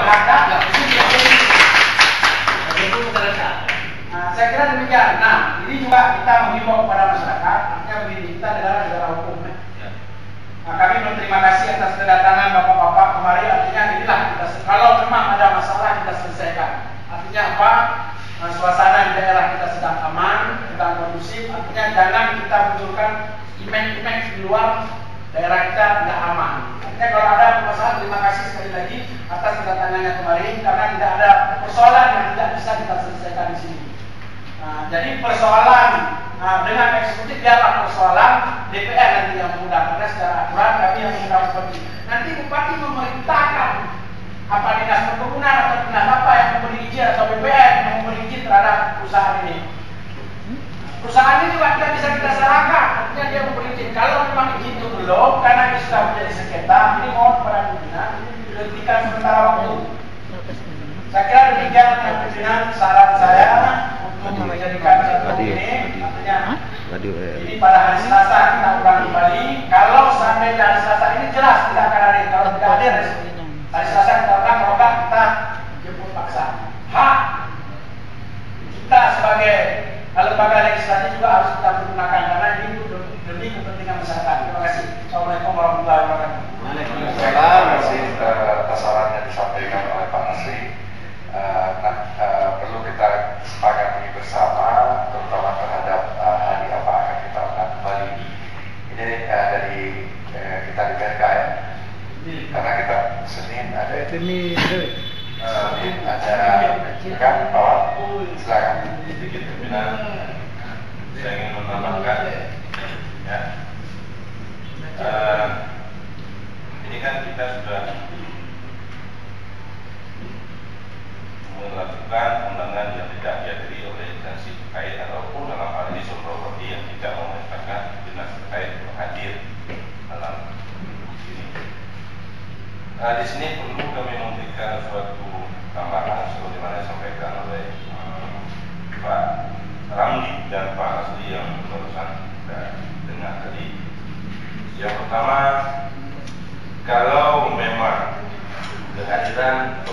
berhak saya kira demikian. Nah, ini juga kita menghimbau kepada masyarakat. Artinya begini, kita negara hukum. Nah, kami berterima kasih atas kedatangan bapak-bapak kemari. Artinya inilah kita, kalau memang ada masalah kita selesaikan. Artinya apa? Suasana di daerah kita sedang aman, sedang kondusif. Artinya jangan kita munculkan image-image di luar daerah kita tidak aman. Artinya kalau ada permasalahan, terima kasih sekali lagi atas kedatangannya kemarin, karena tidak ada persoalan yang tidak bisa kita selesaikan di sini. Nah, jadi persoalan dengan eksekutif biarlah persoalan DPR nanti yang mengundang, karena secara aturan kami yang mengundang seperti nanti bupati memerintahkan apa dinas perkebunan atau dinas apa yang memberi izin atau BPN yang memberi izin terhadap perusahaan ini. Perusahaan ini juga tidak bisa kita salahkan, artinya dia memberi izin. Kalau memang izin itu belum, karena ini sudah menjadi sengketa, ini mohon kepada pimpinan dihentikan sementara waktu. Saya kira demikian pimpinan saran saya untuk menjadikan satu ini. Artinya ini pada hari Selasa kita ulang kembali. Kalau sampai hari Selasa ini jelas tidak akan hadir. Kalau tidak hadir hari Selasa kita ulang, kalau enggak kita jemput paksa. Hak kita sebagai lembaga legislatif juga harus kita gunakan, karena ini demi kepentingan masyarakat. Terima kasih. Assalamualaikum warahmatullahi wabarakatuh. Waalaikumsalam. Terima kasih atas saran yang disampaikan oleh Pak Nasri. Perlu kita sepakati bersama, terutama terhadap hari apa akan kita ulang kembali. Ini dari kita di PRK ya. Karena kita Senin ada kan Pak, silakan. Sedikit pimpinan, saya ingin menambahkan ya. Ini kan kita sudah melakukan undangan yang tidak dihadiri oleh instansi terkait ataupun dalam hal ini properti yang tidak memerintahkan dinas terkait hadir dalam ini. Di sini perlu kami memberikan suatu tambahan sebagaimana disampaikan oleh Pak Ramli dan Pak Asli yang barusan kita dengar tadi. Yang pertama, kalau memang kehadiran